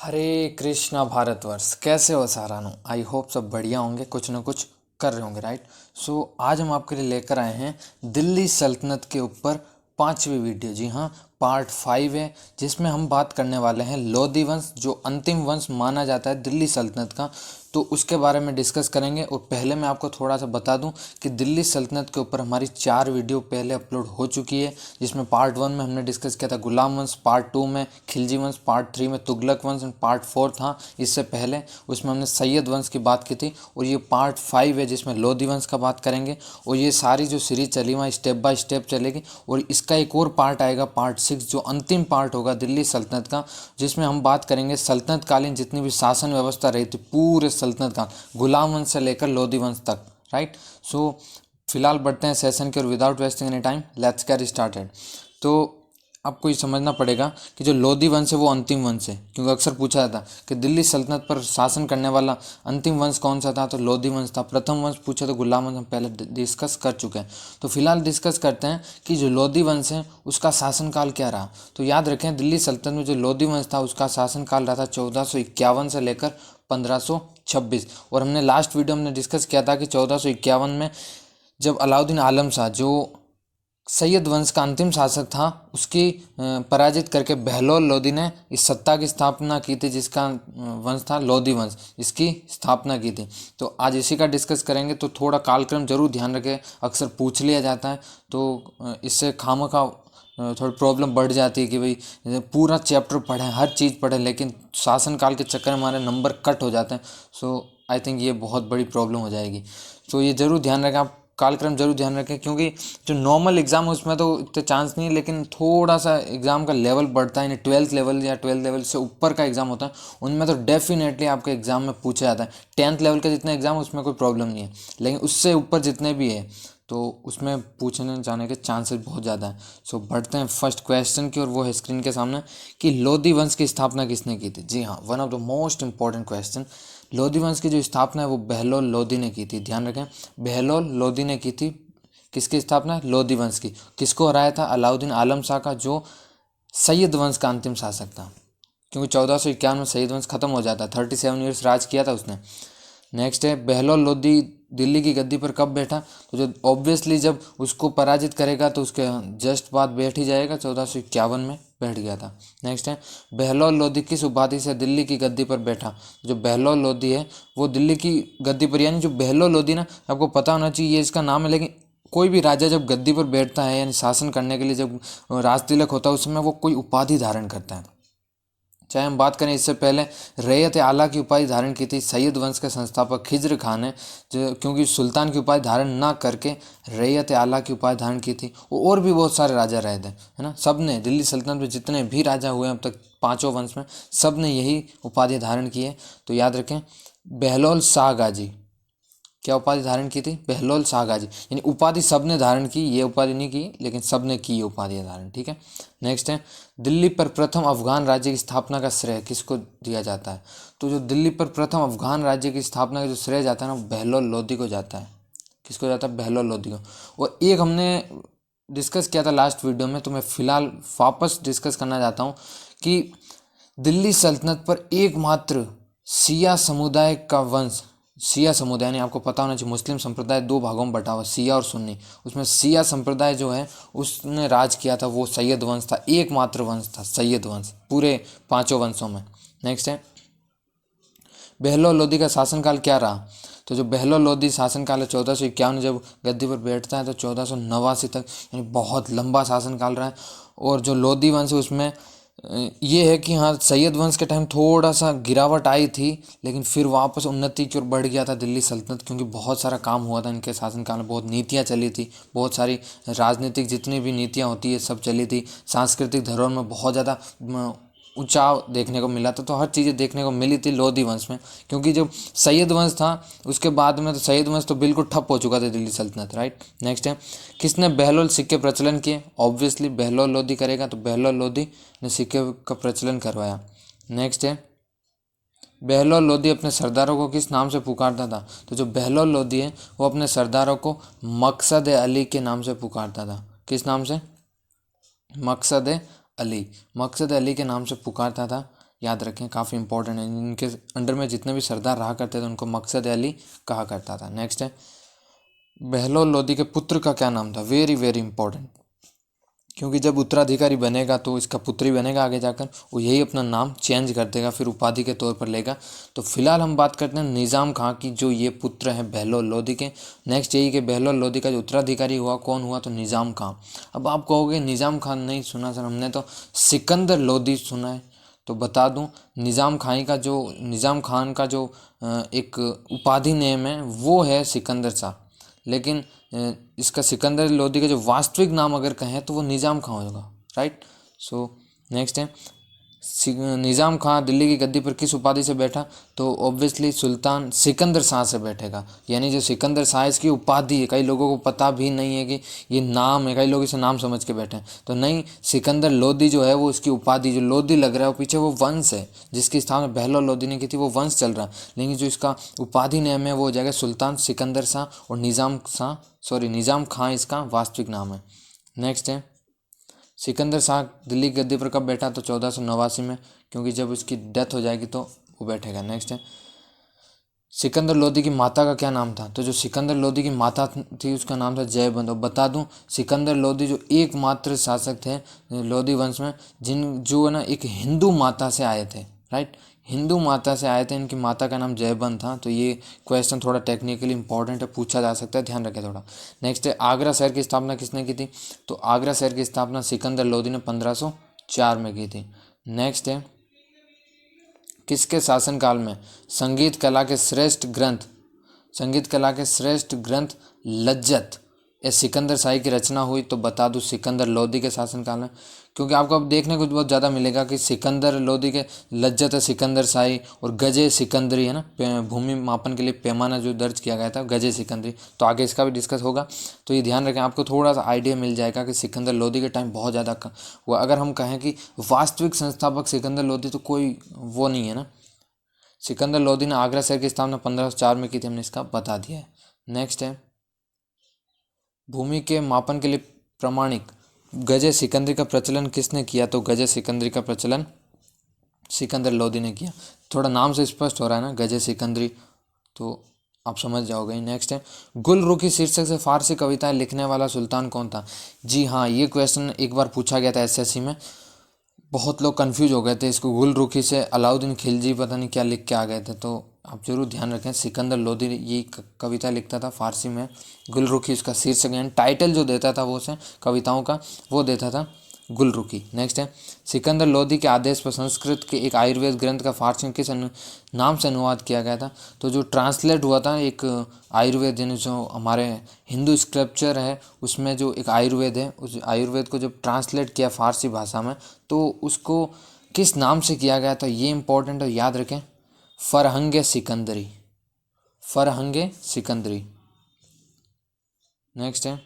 हरे कृष्णा भारतवर्ष, कैसे हो सारानु। I hope सब बढ़िया होंगे, कुछ ना कुछ कर रहे होंगे, राइट। सो आज हम आपके लिए लेकर आए हैं दिल्ली सल्तनत के ऊपर पांचवी वीडियो। जी हाँ, पार्ट 5 है, जिसमें हम बात करने वाले हैं लोधी वंश, जो अंतिम वंश माना जाता है दिल्ली सल्तनत का। तो उसके बारे में डिस्कस करेंगे। और पहले मैं आपको थोड़ा सा बता दूं कि दिल्ली सल्तनत के ऊपर हमारी 4 वीडियो पहले अपलोड हो चुकी है, जिसमें पार्ट 1 में हमने डिस्कस किया था गुलाम वंश, पार्ट 2 में खिलजी वंश, पार्ट 3 में तुगलक वंश, एंड पार्ट 4 था इससे पहले, उसमें हमने सैयद वंश की बात की थी। और ये पार्ट 5 है जिसमें लोधी वंश का बात करेंगे। और ये सारी जो सीरीज चली वहाँ स्टेप बाय स्टेप चलेगी। और इसका एक और पार्ट आएगा, पार्ट 6, जो अंतिम पार्ट होगा दिल्ली सल्तनत का, जिसमें हम बात करेंगे सल्तनत कालीन जितनी भी शासन व्यवस्था रही थी पूरे सल्तनत का, गुलाम वंश से लेकर लोधी वंश तक, राइट। सो फिलहाल बढ़ते हैं सेशन के, और without wasting any time let's get started. तो आपको ये समझना पड़ेगा कि जो लोधी वंश है वो अंतिम वंश है, क्योंकि अक्सर पूछा जाता कि दिल्ली सल्तनत पर शासन करने वाला अंतिम वंश कौन सा था, तो लोधी वंश था। प्रथम वंश पूछा तो गुलाम वंश हम पहले डिस्कस कर चुके हैं। तो फिलहाल डिस्कस करते हैं कि जो लोधी वंश है उसका शासनकाल क्या रहा। तो याद रखें, दिल्ली सल्तनत में जो लोधी वंश था उसका शासनकाल रहा था 1451 से लेकर 1526। और हमने लास्ट वीडियो में डिस्कस किया था कि 1451 में जब अलाउद्दीन आलम शाह, जो सैयद वंश का अंतिम शासक था, उसकी पराजित करके बहलोल लोधी ने इस सत्ता की स्थापना की थी, जिसका वंश था लोधी वंश, इसकी स्थापना की थी। तो आज इसी का डिस्कस करेंगे। तो थोड़ा कालक्रम जरूर ध्यान रखें, अक्सर पूछ लिया जाता है, तो इससे खामखा थोड़ी प्रॉब्लम बढ़ जाती है कि भाई पूरा चैप्टर पढ़ें, हर चीज़ पढ़ें, लेकिन शासनकाल के चक्कर में हमारे नंबर कट हो जाते हैं। सो आई थिंक ये बहुत बड़ी प्रॉब्लम हो जाएगी। तो ये ज़रूर ध्यान रखें, आप कालक्रम जरूर ध्यान रखें, क्योंकि जो नॉर्मल एग्जाम है उसमें तो इतने चांस नहीं है, लेकिन थोड़ा सा एग्जाम का लेवल बढ़ता है, यानी 12th लेवल या 12th लेवल से ऊपर का एग्जाम होता है, उनमें तो डेफिनेटली आपके एग्जाम में पूछा जाता है। 10th लेवल के जितने एग्जाम उसमें कोई प्रॉब्लम नहीं है, लेकिन उससे ऊपर जितने भी है तो उसमें पूछने जाने के चांसेस बहुत ज़्यादा हैं। सो बढ़ते हैं फर्स्ट क्वेश्चन की, और वो है स्क्रीन के सामने कि लोधी वंश की स्थापना किसने की थी। जी हाँ, one of the most important question. Lodhi वंश की जो स्थापना है वो बहलोल लोधी ने की थी। ध्यान रखें, बहलोल लोधी ने की थी। किसकी स्थापना? लोधी वंश की। किसको हराया था? अलाउद्दीन आलम शाह का, जो सैयद वंश का अंतिम शासक था, क्योंकि 1451 में सैयद वंश खत्म हो जाता है। 37 ईयर्स राज किया था उसने। नेक्स्ट है, बहलोल लोधी दिल्ली की गद्दी पर कब बैठा? तो जो ऑब्वियसली जब उसको पराजित करेगा तो उसके जस्ट बाद बैठ ही जाएगा, 1451 में बैठ गया था। नेक्स्ट है, बहलोल लोधी किस उपाधि से दिल्ली की गद्दी पर बैठा? जो बहलोल लोधी है वो दिल्ली की गद्दी पर, यानी जो बहलोल लोधी ना, आपको पता होना चाहिए ये इसका नाम है, लेकिन कोई भी राजा जब गद्दी पर बैठता है, यानी शासन करने के लिए जब राज तिलक होता है, उस समय वो कोई उपाधि धारण करता है। चाहे हम बात करें इससे पहले रैयत आला की उपाधि धारण की थी सैयद वंश के संस्थापक खिज्र खान ने, जो क्योंकि सुल्तान की उपाधि धारण ना करके रैयत आला की उपाधि धारण की थी। और भी बहुत सारे राजा रहे थे, है ना। सब ने, दिल्ली सल्तनत में जितने भी राजा हुए अब तक पांचों वंश में, सब ने यही उपाधि धारण की है। तो याद रखें, बहलोल शाह गाजी क्या उपाधि धारण की थी? बहलोल शाह गाजी, यानी उपाधि सबने धारण की, ये उपाधि नहीं की, लेकिन सबने की ये उपाधि धारण, ठीक है। नेक्स्ट है, दिल्ली पर प्रथम अफगान राज्य की स्थापना का श्रेय किसको दिया जाता है? तो जो दिल्ली पर प्रथम अफगान राज्य की स्थापना का जो श्रेय जाता है ना, बहलोल लोधी को जाता है। किसको जाता है? बहलोल लोधी को। और एक हमने डिस्कस किया था लास्ट वीडियो में, तो मैं फिलहाल वापस डिस्कस करना चाहता हूँ कि दिल्ली सल्तनत पर एकमात्र सिया समुदाय का वंश, सिया समुदाय यानी आपको पता होना चाहिए मुस्लिम संप्रदाय दो भागों में बटा हुआ, सिया और सुन्नी, उसमें सिया संप्रदाय जो है उसने राज किया था, वो सैयद वंश था, एकमात्र वंश था सैयद वंश पूरे पांचों वंशों में। नेक्स्ट है, बहलोल लोधी का शासनकाल क्या रहा? तो जो बहलोल लोधी शासनकाल है 1451, जब गद्दी पर बैठता है तो 1489 तक, यानी बहुत लंबा शासनकाल रहा है। और जो लोधी वंश है उसमें ये है कि हाँ, सैयद वंश के टाइम थोड़ा सा गिरावट आई थी, लेकिन फिर वापस उन्नति की ओर बढ़ गया था दिल्ली सल्तनत, क्योंकि बहुत सारा काम हुआ था इनके शासनकाल में, बहुत नीतियाँ चली थी, बहुत सारी राजनीतिक जितनी भी नीतियाँ होती है सब चली थी। सांस्कृतिक धरोहर में बहुत ज़्यादा ऊंचाव देखने को मिला था। तो हर चीज़ें देखने को मिली थी लोधी वंश में, क्योंकि जब सैयद वंश था उसके बाद में तो सैयद वंश तो बिल्कुल ठप हो चुका था दिल्ली सल्तनत, राइट। नेक्स्ट है, किसने बहलोल सिक्के प्रचलन किए? ऑब्वियसली बहलोल लोधी करेगा, तो बहलोल लोधी ने सिक्के का प्रचलन करवाया। नेक्स्ट है, बहलोल लोधी अपने सरदारों को किस नाम से पुकारता था? तो जो बहलोल लोधी है वो अपने सरदारों को मकसद अली के नाम से पुकारता था। किस नाम से? मकसद अली, मकसद अली के नाम से पुकारता था। याद रखें, काफ़ी इंपॉर्टेंट है। इनके अंडर में जितने भी सरदार रहा करते थे उनको मकसद अली कहा करता था। नेक्स्ट है, बहलोल लोदी के पुत्र का क्या नाम था? वेरी वेरी इंपॉर्टेंट, क्योंकि जब उत्तराधिकारी बनेगा तो इसका पुत्र ही बनेगा आगे जाकर, वो यही अपना नाम चेंज कर देगा, फिर उपाधि के तौर पर लेगा। तो फिलहाल हम बात करते हैं निज़ाम खां की, जो ये पुत्र हैं बहलोल लोदी के। नेक्स्ट यही कि बहलोल लोदी का जो उत्तराधिकारी हुआ कौन हुआ? तो निज़ाम खां। अब आप कहोगे निज़ाम खान नहीं सुना सर, हमने तो सिकंदर लोदी सुना है। तो बता दूं, निज़ाम खान का जो एक उपाधि नेम है वो है सिकंदर शाह, लेकिन इसका सिकंदर लोदी का जो वास्तविक नाम अगर कहें तो वो निज़ाम खां होगा, राइट। सो नेक्स्ट है, निज़ाम खां दिल्ली की गद्दी पर किस उपाधि से बैठा? तो ऑब्वियसली सुल्तान सिकंदर शाह से बैठेगा, यानी जो सिकंदर शाह इसकी उपाधि है। कई लोगों को पता भी नहीं है कि ये नाम है, कई लोग इसे नाम समझ के बैठे हैं। तो नहीं, सिकंदर लोदी जो है वो इसकी उपाधि, जो लोदी लग रहा है वो पीछे वो वंश है जिसकी स्थापना बहलोल लोदी ने की थी, वो वंश चल रहा है। लेकिन जो इसका उपाधि नेम है वो हो जाएगा सुल्तान सिकंदर शाह, और निज़ाम खां इसका वास्तविक नाम है। नेक्स्ट है, सिकंदर शाह दिल्ली की गद्दी पर कब बैठा? तो 1489 में, क्योंकि जब उसकी डेथ हो जाएगी तो वो बैठेगा। नेक्स्ट है, सिकंदर लोदी की माता का क्या नाम था? तो जो सिकंदर लोदी की माता थी उसका नाम था जयबंद। और बता दूं, सिकंदर लोदी जो एकमात्र शासक थे लोदी वंश में जो है ना एक हिंदू माता से आए थे, राइट। हिंदू माता से आए थे, इनकी माता का नाम जयबंद था। तो ये क्वेश्चन थोड़ा टेक्निकली इंपॉर्टेंट है, पूछा जा सकता है, ध्यान रखें थोड़ा। नेक्स्ट है, आगरा शहर की स्थापना किसने की थी? तो आगरा शहर की स्थापना सिकंदर लोदी ने 1504 में की थी। नेक्स्ट है, किसके शासनकाल में संगीत कला के श्रेष्ठ ग्रंथ लज्जत ए सिकंदर शाही की रचना हुई? तो बता दूं, सिकंदर लोदी के शासनकाल में। क्योंकि आपको अब देखने को बहुत ज़्यादा मिलेगा कि सिकंदर लोदी के लज्जत है सिकंदर शाही, और गजे सिकंदरी है ना, भूमि मापन के लिए पैमाना जो दर्ज किया गया था गजे सिकंदरी। तो आगे इसका भी डिस्कस होगा, तो ये ध्यान रखें, आपको थोड़ा सा आइडिया मिल जाएगा कि सिकंदर लोदी के टाइम बहुत ज़्यादा हुआ। अगर हम कहें कि वास्तविक संस्थापक सिकंदर लोदी, तो कोई वो नहीं है ना। सिकंदर लोदी ने आगरा शहर की स्थापना 1504 में की थी, हमने इसका बता दिया है। नेक्स्ट है, भूमि के मापन के लिए प्रमाणिक गजे सिकंदरी का प्रचलन किसने किया? तो गजे सिकंदरी का प्रचलन सिकंदर लोदी ने किया। थोड़ा नाम से स्पष्ट हो रहा है ना, गजे सिकंदरी, तो आप समझ जाओगे। नेक्स्ट है, गुलरुखी शीर्षक से फारसी कविताएं लिखने वाला सुल्तान कौन था? जी हाँ, ये क्वेश्चन एक बार पूछा गया था एसएससी में, बहुत लोग कंफ्यूज हो गए थे इसको। गुलरुखी से अलाउद्दीन खिलजी पता नहीं क्या लिख के आ गए थे, तो आप जरूर ध्यान रखें, सिकंदर लोदी ये कविता लिखता था फारसी में। गुलरुखी उसका शीर्षक यानी टाइटल जो देता था वो उसे कविताओं का, वो देता था गुलरुखी। नेक्स्ट है, सिकंदर लोदी के आदेश पर संस्कृत के एक आयुर्वेद ग्रंथ का फारसी में किस नाम से अनुवाद किया गया था? तो जो ट्रांसलेट हुआ था एक आयुर्वेद, यानी जो हमारे हिंदू स्क्रिप्चर है उसमें जो एक आयुर्वेद है, उस आयुर्वेद को जब ट्रांसलेट किया फारसी भाषा में तो उसको किस नाम से किया गया था? ये इंपॉर्टेंट है, याद रखें, फरहंगे सिकंदरी। नेक्स्ट है,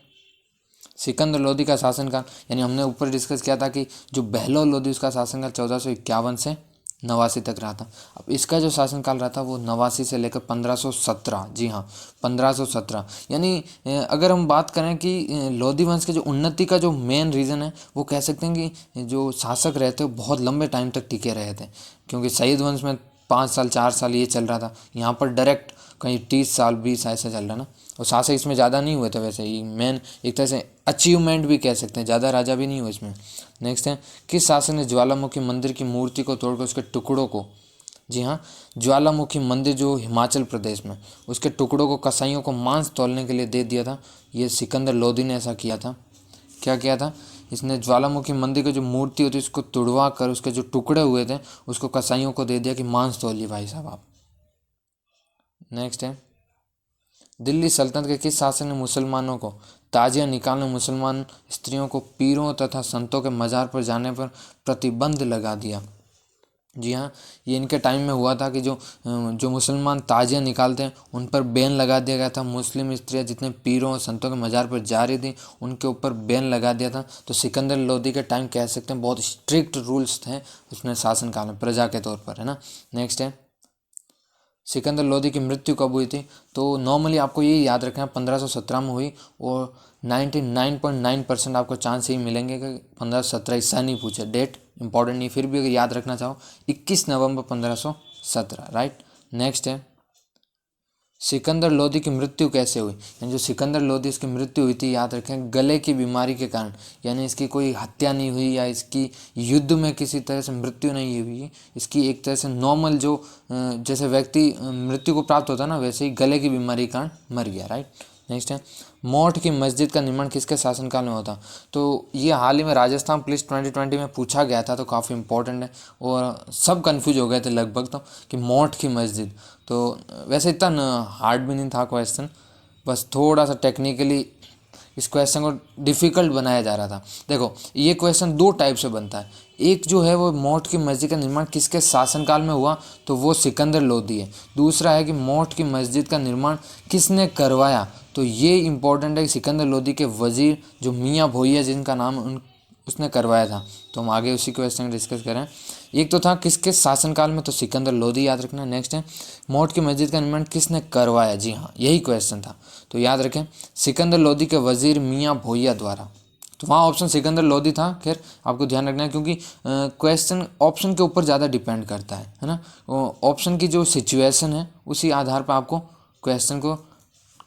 सिकंदर लोदी का शासनकाल, यानी हमने ऊपर डिस्कस किया था कि जो बहलोल लोदी उसका शासनकाल 1451 से 89 तक रहा था। अब इसका जो शासनकाल रहा था वो 89 से लेकर 1517, जी हाँ 1517। यानी अगर हम बात करें कि लोदी वंश के जो उन्नति का जो मेन रीज़न है वो कह सकते हैं कि जो शासक रहे थे वो बहुत लंबे टाइम तक टिके रहे थे। क्योंकि सईद वंश में 5 साल 4 साल ये चल रहा था, यहाँ पर डायरेक्ट कहीं 30 साल 20 ऐसे चल रहा ना। और शासक इसमें ज़्यादा नहीं हुए थे, वैसे ही मेन एक तरह से अचीवमेंट भी कह सकते हैं, ज़्यादा राजा भी नहीं हुए इसमें। नेक्स्ट है, किस शासक ने ज्वालामुखी मंदिर की मूर्ति को तोड़कर उसके टुकड़ों को, जी हाँ, ज्वालामुखी मंदिर जो हिमाचल प्रदेश में, उसके टुकड़ों को कसाईयों को मांस तौलने के लिए दे दिया था? ये सिकंदर लोदी ने ऐसा किया था। क्या किया था इसने? ज्वालामुखी मंदिर की जो मूर्ति होती है उसको तुड़वा कर उसके जो टुकड़े हुए थे उसको कसाईयों को दे दिया कि मांस तौलिए भाई साहब आप। नेक्स्ट है, दिल्ली सल्तनत के किस शासक ने मुसलमानों को ताजिया निकालने, मुसलमान स्त्रियों को पीरों तथा संतों के मज़ार पर जाने पर प्रतिबंध लगा दिया? जी हाँ, ये इनके टाइम में हुआ था कि जो मुसलमान ताजिया निकालते हैं उन पर बैन लगा दिया गया था। मुस्लिम स्त्रियाँ जितने पीरों संतों के मज़ार पर जा रही थी उनके ऊपर बैन लगा दिया था। तो सिकंदर लोदी के टाइम कह सकते हैं बहुत स्ट्रिक्ट रूल्स थे उसने शासनकाल में प्रजा के तौर पर, है ना। नेक्स्ट है, सिकंदर लोदी की मृत्यु कब हुई थी? तो नॉर्मली आपको ये याद रखना है 1517 में हुई, और 99.9% आपको चांस यही मिलेंगे कि 1517, इससे नहीं पूछे, डेट इंपॉर्टेंट नहीं, फिर भी अगर याद रखना चाहो 21 नवंबर 1517, राइट। नेक्स्ट है सिकंदर लोदी की मृत्यु कैसे हुई? यानी जो सिकंदर लोदी इसकी मृत्यु हुई थी, याद रखें गले की बीमारी के कारण, यानी इसकी कोई हत्या नहीं हुई या इसकी युद्ध में किसी तरह से मृत्यु नहीं हुई, इसकी एक तरह से नॉर्मल जो जैसे व्यक्ति मृत्यु को प्राप्त होता है ना, वैसे ही गले की बीमारी के कारण मर गया, राइट। नेक्स्ट है मौठ की मस्जिद का निर्माण किसके शासनकाल में होता? तो ये हाल ही में राजस्थान पुलिस 2020 में पूछा गया था, तो काफ़ी इंपॉर्टेंट है और सब कंफ्यूज हो गए थे लगभग, तो कि मौठ की मस्जिद, तो वैसे इतना हार्ड भी नहीं था क्वेश्चन, बस थोड़ा सा टेक्निकली इस क्वेश्चन को डिफ़िकल्ट बनाया जा रहा था। देखो ये क्वेश्चन दो टाइप से बनता है, एक जो है वो मौठ की मस्जिद का निर्माण किसके शासनकाल में हुआ, तो वो सिकंदर लोदी है। दूसरा है कि मौठ की मस्जिद का निर्माण किसने करवाया, तो ये इंपॉर्टेंट है कि सिकंदर लोदी के वजीर जो मियाँ भोईया जिनका नाम उन उसने करवाया था। तो हम आगे उसी क्वेश्चन डिस्कस करें। एक तो था किसके शासनकाल में, तो सिकंदर लोदी याद रखना। नेक्स्ट है मौठ की मस्जिद का निर्माण किसने करवाया, जी हाँ यही क्वेश्चन था, तो याद रखें सिकंदर लोदी के वजीर मियाँ भोईया द्वारा। तो वहाँ ऑप्शन सिकंदर लोदी था। खैर आपको ध्यान रखना है क्योंकि क्वेश्चन ऑप्शन के ऊपर ज़्यादा डिपेंड करता है ना, ऑप्शन की जो सिचुएशन है उसी आधार पर आपको क्वेश्चन को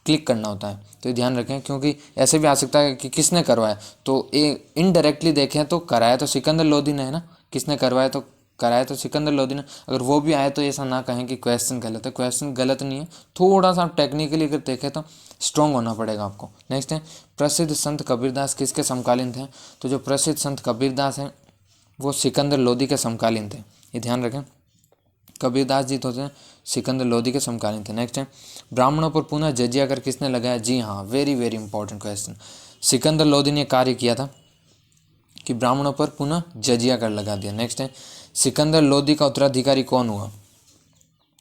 क्लिक करना होता है, तो ये ध्यान रखें, क्योंकि ऐसे भी आ सकता है कि किसने करवाया, तो ये इनडायरेक्टली देखें तो कराया तो सिकंदर लोदी ने है ना, किसने करवाया तो कराया तो सिकंदर लोदी ने। अगर वो भी आए तो ऐसा ना कहें कि क्वेश्चन गलत है, क्वेश्चन गलत नहीं है, थोड़ा सा टेक्निकली अगर देखें तो स्ट्रॉन्ग होना पड़ेगा आपको। नेक्स्ट है प्रसिद्ध संत कबीरदास किसके समकालीन थे? तो जो प्रसिद्ध संत कबीरदास हैं वो सिकंदर लोदी के समकालीन थे, ये ध्यान रखें। कबीरदास जी तो थे सिकंदर लोदी के समकालीन थे। नेक्स्ट है ब्राह्मणों पर पुनः जजिया कर किसने लगाया? जी हाँ very very important question, Sikandar Lodi ने कार्य किया था कि ब्राह्मणों पर पुनः जजिया कर लगा दिया। नेक्स्ट है सिकंदर लोदी का उत्तराधिकारी कौन हुआ?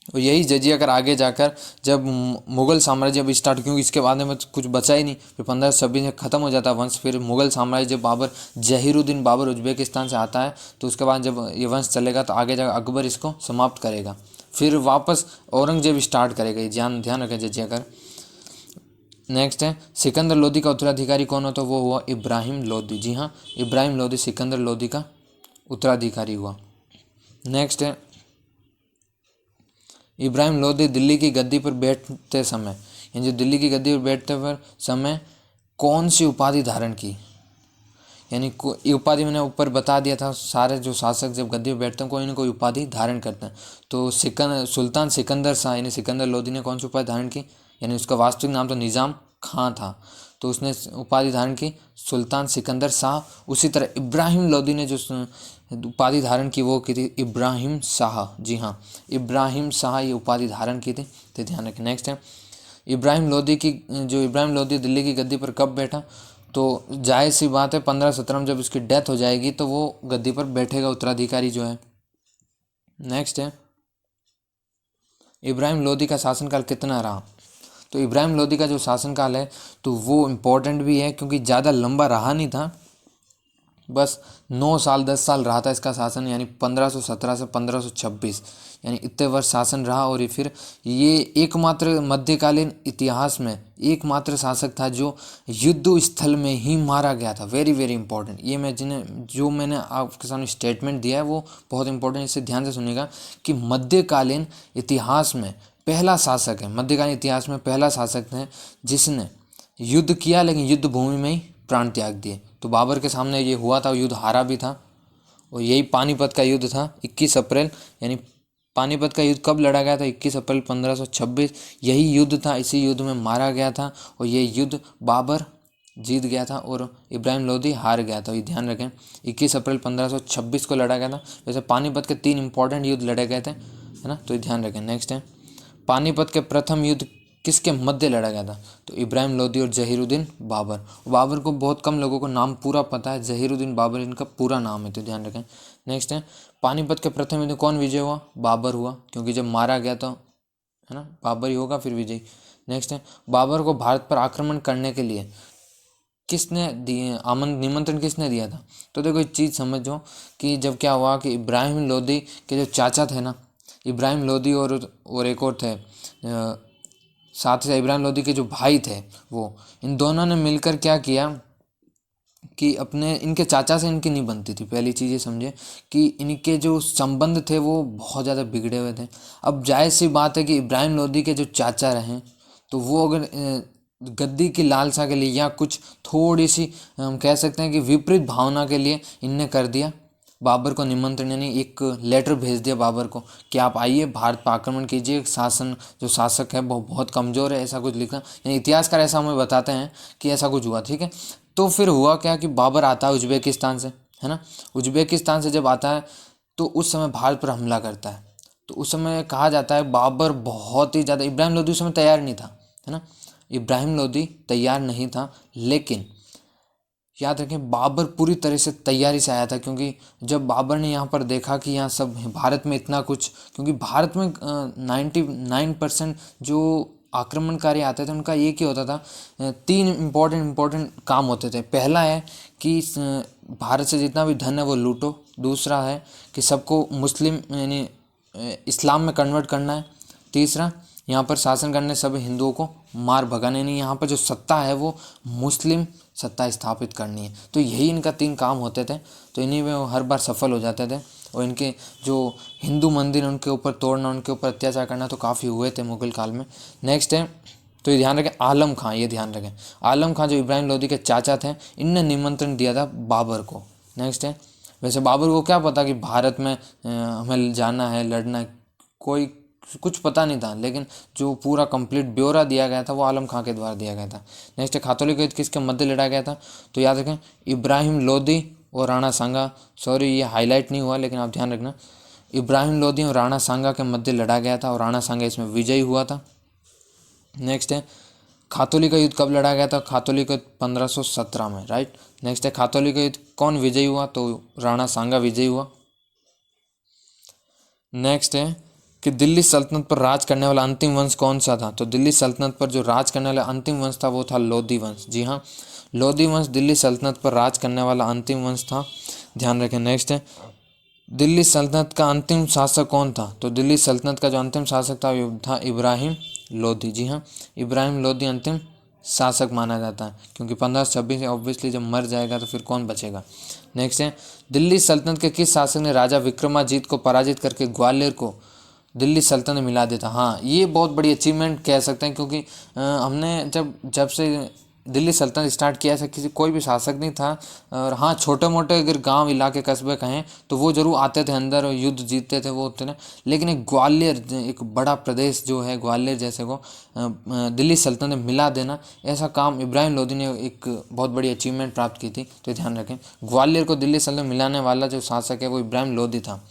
और यही जजिया कर आगे जाकर जब मुग़ल साम्राज्य अब स्टार्ट, क्योंकि इसके बाद में कुछ बचा ही नहीं, फिर 1526 में ख़त्म हो जाता है वंश। फिर मुग़ल साम्राज्य जब बाबर जहीरुद्दीन बाबर उज्बेकिस्तान से आता है, तो उसके बाद जब ये वंश चलेगा तो आगे जाकर अकबर इसको समाप्त करेगा, फिर वापस औरंगजेब स्टार्ट करेगा। ये ध्यान ध्यान रखें जजिया कर। नेक्स्ट है सिकंदर लोदी का उत्तराधिकारी कौन हो? तो वो हुआ इब्राहिम लोदी। जी हाँ इब्राहिम लोदी सिकंदर लोदी का उत्तराधिकारी हुआ। नेक्स्ट है इब्राहिम लोदी दिल्ली की गद्दी पर बैठते समय, यानी जो दिल्ली की गद्दी पर बैठते पर समय कौन सी उपाधि धारण की? यानी ये उपाधि मैंने ऊपर बता दिया था, सारे जो शासक जब गद्दी पर बैठते हैं कोई ना कोई उपाधि धारण करते हैं। तो सुल्तान सिकंदर शाह यानी सिकंदर लोदी ने कौन सी उपाधि धारण की? यानी उसका वास्तविक नाम तो निज़ाम खां था, तो उसने उपाधि धारण की सुल्तान सिकंदर शाह। उसी तरह इब्राहिम लोदी ने जो उपाधि धारण की वो की थी इब्राहिम शाह। जी हाँ इब्राहिम शाह ये उपाधि धारण की थी, तो ध्यान रखें। नेक्स्ट है इब्राहिम लोदी दिल्ली की गद्दी पर कब बैठा? तो जाहिर सी बात है 1517 में जब उसकी डेथ हो जाएगी तो वो गद्दी पर बैठेगा, उत्तराधिकारी जो है। नेक्स्ट है इब्राहिम लोदी का शासनकाल कितना रहा? तो इब्राहिम लोदी का जो शासनकाल है तो वो इम्पोर्टेंट भी है क्योंकि ज़्यादा लंबा रहा नहीं था, बस 9 साल 10 साल रहा था इसका शासन, यानी 1517 से 1526, यानी इतने वर्ष शासन रहा। और फिर ये एकमात्र मध्यकालीन इतिहास में एकमात्र शासक था जो युद्ध स्थल में ही मारा गया था। वेरी वेरी इंपॉर्टेंट, ये मैंने आपके सामने स्टेटमेंट दिया है वो बहुत इंपॉर्टेंट, इसे ध्यान से सुनिएगा कि मध्यकालीन इतिहास में पहला शासक है, मध्यकालीन इतिहास में पहला शासक है जिसने युद्ध किया लेकिन युद्ध भूमि में ही प्राण त्याग दिए। तो बाबर के सामने ये हुआ था, युद्ध हारा भी था, और यही पानीपत का युद्ध था 21 अप्रैल, यानी पानीपत का युद्ध कब लड़ा गया था? 21 अप्रैल 1526, यही युद्ध था, इसी युद्ध में मारा गया था और ये युद्ध बाबर जीत गया था और इब्राहिम लोदी हार गया था। ये ध्यान रखें 21 अप्रैल 1526 को लड़ा गया था। वैसे पानीपत के 3 इंपॉर्टेंट युद्ध लड़े गए थे, है ना, तो ये ध्यान रखें। नेक्स्ट है पानीपत के प्रथम युद्ध किसके मध्य लड़ा गया था? तो इब्राहिम लोदी और जहीरुद्दीन बाबर। बाबर को बहुत कम लोगों को नाम पूरा पता है, जहीरुद्दीन बाबर इनका पूरा नाम है, तो ध्यान रखें। नेक्स्ट है पानीपत के प्रथम युद्ध कौन विजय हुआ? बाबर हुआ, क्योंकि जब मारा गया तो है ना बाबर ही होगा फिर विजय। नेक्स्ट है बाबर को भारत पर आक्रमण करने के लिए किसने दिए निमंत्रण किसने दिया था? तो देखो एक चीज़ समझो कि जब क्या हुआ कि इब्राहिम लोदी के जो चाचा थे ना, इब्राहिम लोदी और एक और थे, साथ ही इब्राहिम लोदी के जो भाई थे वो, इन दोनों ने मिलकर क्या किया कि अपने इनके चाचा से इनकी नहीं बनती थी। पहली चीज़ ये समझे कि इनके जो संबंध थे वो बहुत ज़्यादा बिगड़े हुए थे। अब जायज़ सी बात है कि इब्राहिम लोदी के जो चाचा रहें तो वो अगर गद्दी की लालसा के लिए या कुछ थोड़ी सी हम कह सकते हैं कि विपरीत भावना के लिए इनने कर दिया, बाबर को निमंत्रण यानी एक लेटर भेज दिया बाबर को कि आप आइए भारत पर आक्रमण कीजिए, शासन जो शासक है वो बहुत कमज़ोर है, ऐसा कुछ लिखा, यानी इतिहासकार ऐसा हमें बताते हैं कि ऐसा कुछ हुआ। ठीक है, तो फिर हुआ क्या कि बाबर आता है उज्बेकिस्तान से, है ना, उज्बेकिस्तान से जब आता है तो उस समय भारत पर हमला करता है। तो उस समय कहा जाता है बाबर बहुत ही ज़्यादा, इब्राहिम लोदी उस समय तैयार नहीं था, है ना, इब्राहिम लोदी तैयार नहीं था, लेकिन याद रखें बाबर पूरी तरह से तैयारी से आया था। क्योंकि जब बाबर ने यहाँ पर देखा कि यहाँ सब भारत में इतना कुछ, क्योंकि भारत में 99% जो आक्रमणकारी आते थे उनका एक ही होता था, तीन इम्पोर्टेंट काम होते थे। पहला है कि भारत से जितना भी धन है वो लूटो, दूसरा है कि सबको मुस्लिम यानी इस्लाम में कन्वर्ट करना है, तीसरा यहाँ पर शासन करने सब हिंदुओं को मार भगाने, नहीं यहाँ पर जो सत्ता है वो मुस्लिम सत्ता स्थापित करनी है। तो यही इनका तीन काम होते थे, तो इन्हीं में वो हर बार सफल हो जाते थे। और इनके जो हिंदू मंदिर उनके ऊपर तोड़ना, उनके ऊपर अत्याचार करना तो काफ़ी हुए थे मुगल काल में। नेक्स्ट है, तो ये ध्यान रखें आलम खां, ये ध्यान रखें आलम खां जो इब्राहिम लोदी के चाचा थे, इनने निमंत्रण दिया था बाबर को। नेक्स्ट है, वैसे बाबर को क्या पता कि भारत में हमें जाना है, लड़ना है, कोई कुछ पता नहीं था, लेकिन जो पूरा कंप्लीट ब्यौरा दिया गया था वो आलम खां के द्वारा दिया गया था। नेक्स्ट है खातौली का युद्ध किसके मध्य लड़ा गया था, तो याद रखें इब्राहिम लोदी और राणा सांगा, सॉरी ये हाईलाइट नहीं हुआ लेकिन आप ध्यान रखना, इब्राहिम लोदी और राणा सांगा के मध्य लड़ा गया था और राणा सांगा इसमें विजयी हुआ था। नेक्स्ट है खातौली का युद्ध कब लड़ा गया था, खातौली का 1517 में, राइट। नेक्स्ट है खातौली का युद्ध कौन विजयी हुआ, तो राणा सांगा विजयी हुआ। नेक्स्ट है कि दिल्ली सल्तनत पर राज करने वाला अंतिम वंश कौन सा था, तो दिल्ली सल्तनत पर जो राज करने वाला अंतिम वंश था वो था लोधी वंश। जी हाँ, लोधी वंश दिल्ली सल्तनत पर राज करने वाला अंतिम वंश था, ध्यान रखें। नेक्स्ट है दिल्ली सल्तनत का अंतिम शासक कौन था, तो दिल्ली सल्तनत का जो अंतिम शासक था वो था इब्राहिम लोधी। जी हाँ, इब्राहिम लोधी अंतिम शासक माना जाता है, क्योंकि 1526 से ऑब्वियसली जब मर जाएगा तो फिर कौन बचेगा। नेक्स्ट है दिल्ली सल्तनत के किस शासक ने राजा विक्रमाजीत को पराजित करके ग्वालियर को दिल्ली सल्तनत मिला देता। हाँ, ये बहुत बड़ी अचीवमेंट कह सकते हैं, क्योंकि हमने जब से दिल्ली सल्तनत स्टार्ट किया ऐसा किसी कोई भी शासक नहीं था। और हाँ, छोटे मोटे अगर गांव इलाके कस्बे कहें तो वो जरूर आते थे अंदर और युद्ध जीतते थे वो होते ना, लेकिन एक ग्वालियर एक बड़ा प्रदेश जो है ग्वालियर जैसे को दिल्ली सल्तनत में मिला देना, ऐसा काम इब्राहिम लोदी ने एक बहुत बड़ी अचीवमेंट प्राप्त की थी। तो ध्यान रखें ग्वालियर को दिल्ली सल्तनत मिलाने वाला जो शासक है वो इब्राहिम लोदी था।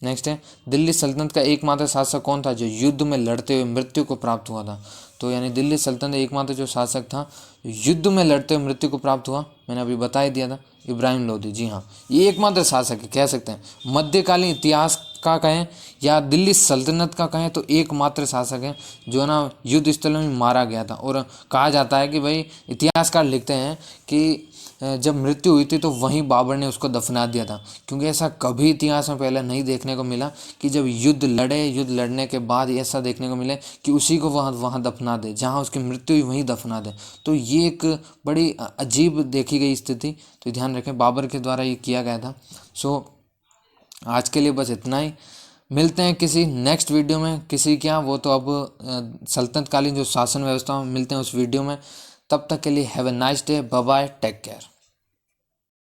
नेक्स्ट है दिल्ली सल्तनत का एकमात्र शासक कौन था जो युद्ध में लड़ते हुए मृत्यु को प्राप्त हुआ था, तो यानी दिल्ली सल्तनत एकमात्र जो शासक था युद्ध में लड़ते हुए मृत्यु को प्राप्त हुआ, मैंने अभी बता ही दिया था, इब्राहिम लोदी। जी हाँ, ये एकमात्र शासक है, कह सकते हैं मध्यकालीन इतिहास का कहें या दिल्ली सल्तनत का कहें तो एकमात्र शासक है जो ना युद्ध स्थल में मारा गया था। और कहा जाता है कि भाई इतिहासकार लिखते हैं कि जब मृत्यु हुई थी तो वहीं बाबर ने उसको दफना दिया था, क्योंकि ऐसा कभी इतिहास में पहले नहीं देखने को मिला कि जब युद्ध लड़ने के बाद ऐसा देखने को मिले कि उसी को वहाँ दफना दे, जहाँ उसकी मृत्यु हुई वहीं दफना दे। तो ये एक बड़ी अजीब देखी गई स्थिति, तो ध्यान रखें बाबर के द्वारा ये किया गया था। सो आज के लिए बस इतना ही, मिलते हैं किसी नेक्स्ट वीडियो में, किसी क्या वो तो अब सल्तनत कालीन जो शासन व्यवस्था में मिलते हैं उस वीडियो में। तब तक के लिए have a nice day, bye bye, take care.